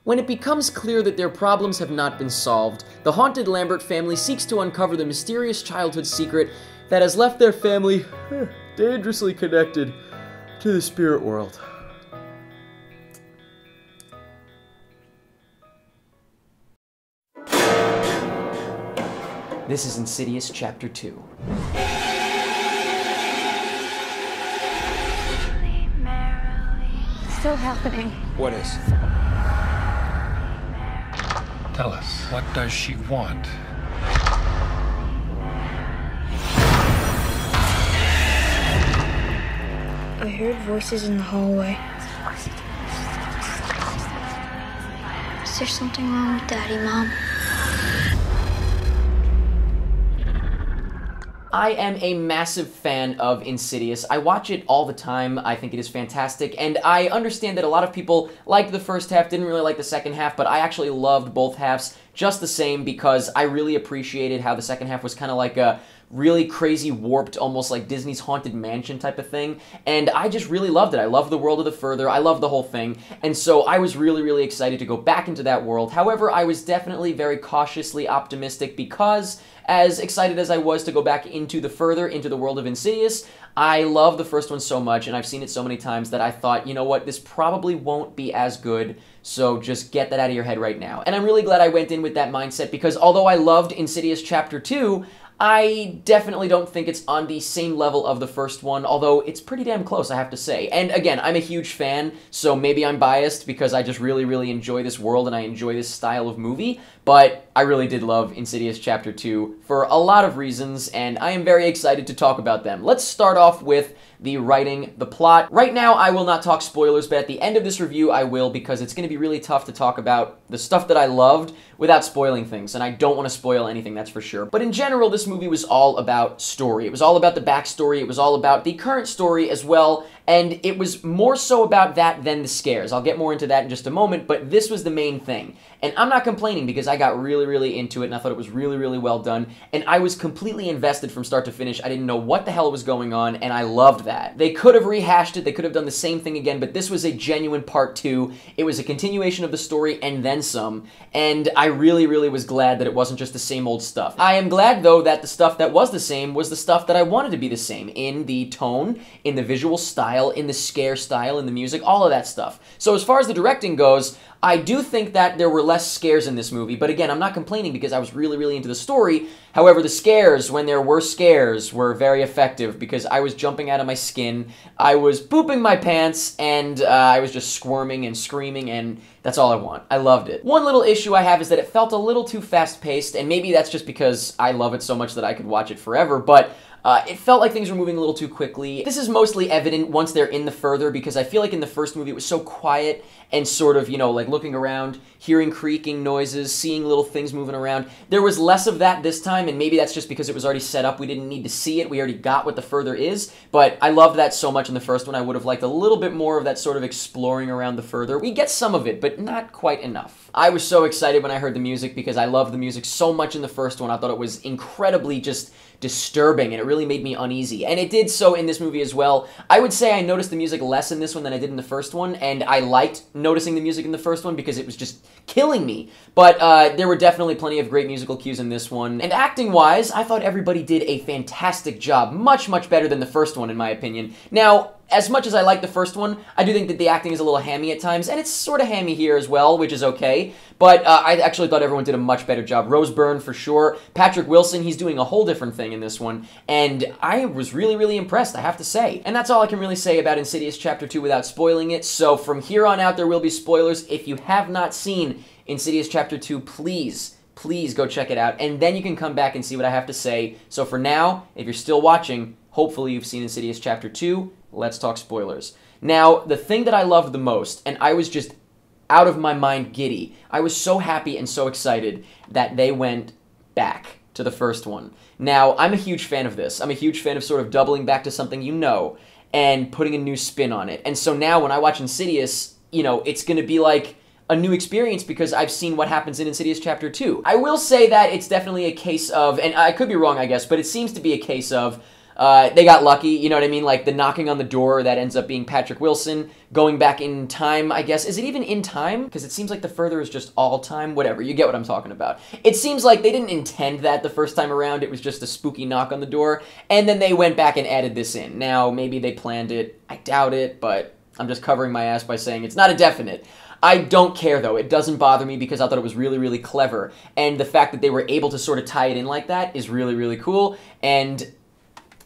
When it becomes clear that their problems have not been solved, the haunted Lambert family seeks to uncover the mysterious childhood secret that has left their family dangerously connected to the spirit world. This is Insidious Chapter 2. Still happening. What is? Tell us, what does she want? I heard voices in the hallway. Is there something wrong with Daddy, Mom? I am a massive fan of Insidious. I watch it all the time. I think it is fantastic, and I understand that a lot of people liked the first half, didn't really like the second half, but I actually loved both halves just the same because I really appreciated how the second half was kind of like a really crazy, warped, almost like Disney's Haunted Mansion type of thing, and I just really loved it. I loved the world of the Further, I loved the whole thing, and so I was really, really excited to go back into that world. However, I was definitely very cautiously optimistic because, as excited as I was to go back into the Further, into the world of Insidious, I love the first one so much, and I've seen it so many times that I thought, you know what, this probably won't be as good, so just get that out of your head right now. And I'm really glad I went in with that mindset because although I loved Insidious Chapter 2, I definitely don't think it's on the same level of the first one, although it's pretty damn close, I have to say. And again, I'm a huge fan, so maybe I'm biased because I just really, really enjoy this world and I enjoy this style of movie, but I really did love Insidious Chapter 2 for a lot of reasons, and I am very excited to talk about them. Let's start off with the writing, the plot. Right now, I will not talk spoilers, but at the end of this review, I will, because it's going to be really tough to talk about the stuff that I loved without spoiling things, and I don't want to spoil anything, that's for sure. But in general, this movie was all about story. It was all about the backstory, it was all about the current story as well, and it was more so about that than the scares. I'll get more into that in just a moment, but this was the main thing. And I'm not complaining because I got really, really into it and I thought it was really, really well done. And I was completely invested from start to finish. I didn't know what the hell was going on and I loved that. They could have rehashed it, they could have done the same thing again, but this was a genuine part 2. It was a continuation of the story and then some. And I really, really was glad that it wasn't just the same old stuff. I am glad though that the stuff that was the same was the stuff that I wanted to be the same in the tone, in the visual style, in the scare style, in the music, all of that stuff. So as far as the directing goes, I do think that there were less scares in this movie, but again, I'm not complaining because I was really, really into the story. However, the scares, when there were scares, were very effective because I was jumping out of my skin, I was pooping my pants, and I was just squirming and screaming, and that's all I want. I loved it. One little issue I have is that it felt a little too fast-paced, and maybe that's just because I love it so much that I could watch it forever, but it felt like things were moving a little too quickly. This is mostly evident once they're in the Further because I feel like in the first movie it was so quiet and sort of, you know, like looking around, hearing creaking noises, seeing little things moving around. There was less of that this time, and maybe that's just because it was already set up. We didn't need to see it. We already got what the Further is, but I loved that so much in the first one. I would have liked a little bit more of that sort of exploring around the Further. We get some of it, but not quite enough. I was so excited when I heard the music because I loved the music so much in the first one. I thought it was incredibly just disturbing, and it really made me uneasy. And it did so in this movie as well. I would say I noticed the music less in this one than I did in the first one, and I liked noticing the music in the first one because it was just killing me. But there were definitely plenty of great musical cues in this one. And acting-wise, I thought everybody did a fantastic job. Much, much better than the first one, in my opinion. Now, as much as I like the first one, I do think that the acting is a little hammy at times, and it's sort of hammy here as well, which is okay. But I actually thought everyone did a much better job. Rose Byrne, for sure. Patrick Wilson, he's doing a whole different thing in this one, and I was really, really impressed, I have to say. And that's all I can really say about Insidious Chapter 2 without spoiling it, so from here on out there will be spoilers. If you have not seen Insidious Chapter 2, please go check it out, and then you can come back and see what I have to say. So for now, if you're still watching, hopefully you've seen Insidious Chapter 2. Let's talk spoilers. Now, the thing that I loved the most, and I was just out of my mind giddy, I was so happy and so excited that they went back to the first one. Now, I'm a huge fan of this. I'm a huge fan of sort of doubling back to something you know and putting a new spin on it. And so now when I watch Insidious, you know, it's going to be like a new experience because I've seen what happens in Insidious Chapter 2. I will say that it's definitely a case of, and I could be wrong, I guess, but it seems to be a case of They got lucky, you know what I mean? Like the knocking on the door that ends up being Patrick Wilson, going back in time, I guess. Is it even in time? Because it seems like the further is just all time. Whatever, you get what I'm talking about. It seems like they didn't intend that the first time around. It was just a spooky knock on the door, and then they went back and added this in. Now, maybe they planned it. I doubt it, but I'm just covering my ass by saying it's not a definite. I don't care, though. It doesn't bother me because I thought it was really, really clever. And the fact that they were able to sort of tie it in like that is really, really cool. And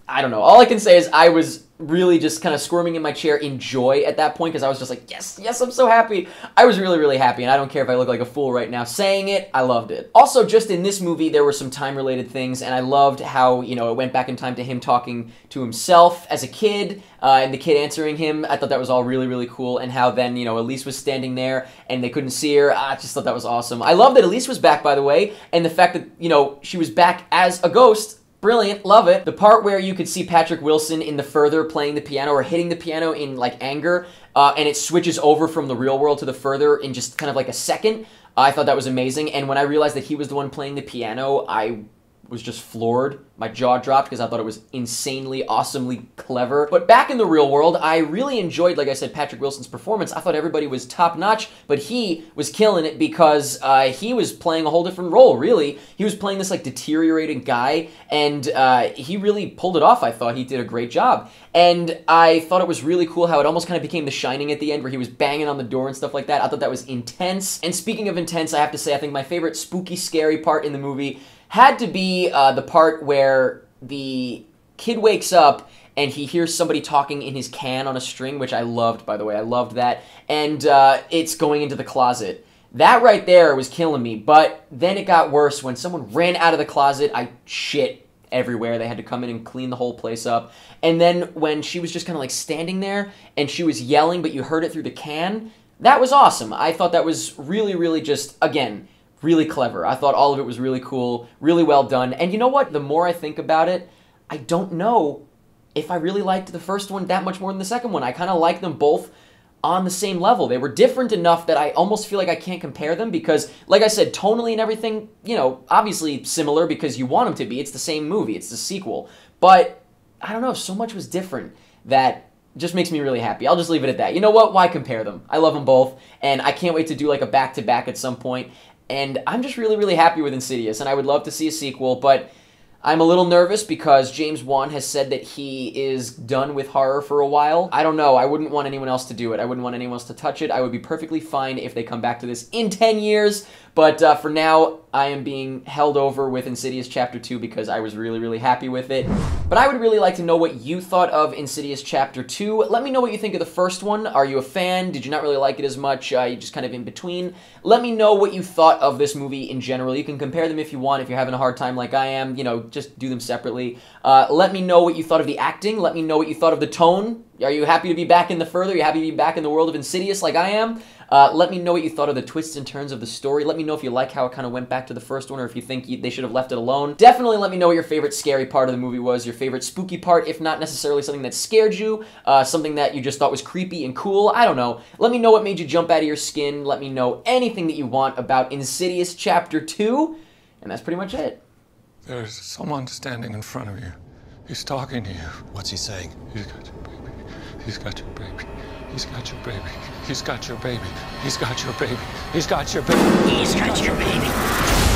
I don't know. All I can say is I was really just kind of squirming in my chair in joy at that point because I was just like, yes, yes, I'm so happy. I was really, really happy, and I don't care if I look like a fool right now saying it. I loved it. Also, just in this movie, there were some time-related things, and I loved how, you know, it went back in time to him talking to himself as a kid, and the kid answering him. I thought that was all really, really cool, and how then, you know, Elise was standing there, and they couldn't see her. I just thought that was awesome. I love that Elise was back, by the way, and the fact that, you know, she was back as a ghost. Brilliant, love it. The part where you could see Patrick Wilson in the further playing the piano or hitting the piano in like anger, and it switches over from the real world to the further in just kind of like a second. I thought that was amazing, and when I realized that he was the one playing the piano, I was just floored. My jaw dropped because I thought it was insanely, awesomely clever. But back in the real world, I really enjoyed, like I said, Patrick Wilson's performance. I thought everybody was top-notch, but he was killing it because he was playing a whole different role, really. He was playing this, like, deteriorating guy, and he really pulled it off, I thought. He did a great job. And I thought it was really cool how it almost kind of became The Shining at the end, where he was banging on the door and stuff like that. I thought that was intense. And speaking of intense, I have to say, I think my favorite spooky, scary part in the movie had to be the part where the kid wakes up and he hears somebody talking in his can on a string, which I loved, by the way. I loved that. And it's going into the closet. That right there was killing me, but then it got worse when someone ran out of the closet. I shit everywhere. They had to come in and clean the whole place up. And then when she was just kind of like standing there and she was yelling, but you heard it through the can, that was awesome. I thought that was really, really just, again, really clever. I thought all of it was really cool, really well done. And you know what? The more I think about it, I don't know if I really liked the first one that much more than the second one. I kind of like them both on the same level. They were different enough that I almost feel like I can't compare them because, like I said, tonally and everything, you know, obviously similar because you want them to be. It's the same movie. It's the sequel. But, I don't know, so much was different that just makes me really happy. I'll just leave it at that. You know what? Why compare them? I love them both, and I can't wait to do like a back-to-back at some point. And I'm just really, really happy with Insidious, and I would love to see a sequel, but I'm a little nervous because James Wan has said that he is done with horror for a while. I don't know. I wouldn't want anyone else to do it. I wouldn't want anyone else to touch it. I would be perfectly fine if they come back to this in 10 years, but for now, I am being held over with Insidious Chapter 2 because I was really, really happy with it. But I would really like to know what you thought of Insidious Chapter 2. Let me know what you think of the first one. Are you a fan? Did you not really like it as much? You just kind of in between? Let me know what you thought of this movie in general. You can compare them if you want. If you're having a hard time like I am, you know, just do them separately. Let me know what you thought of the acting. Let me know what you thought of the tone. Are you happy to be back in the further? Are you happy to be back in the world of Insidious like I am? Let me know what you thought of the twists and turns of the story. Let me know if you like how it kind of went back to the first one or if you think they should have left it alone. Definitely let me know what your favorite scary part of the movie was, your favorite spooky part, if not necessarily something that scared you, something that you just thought was creepy and cool. I don't know. Let me know what made you jump out of your skin. Let me know anything that you want about Insidious Chapter 2. And that's pretty much it. There's someone standing in front of you. He's talking to you. What's he saying? He's got your baby. He's got your baby. He's got your baby. He's got your baby. He's got your baby. He's got your baby. He's got your baby.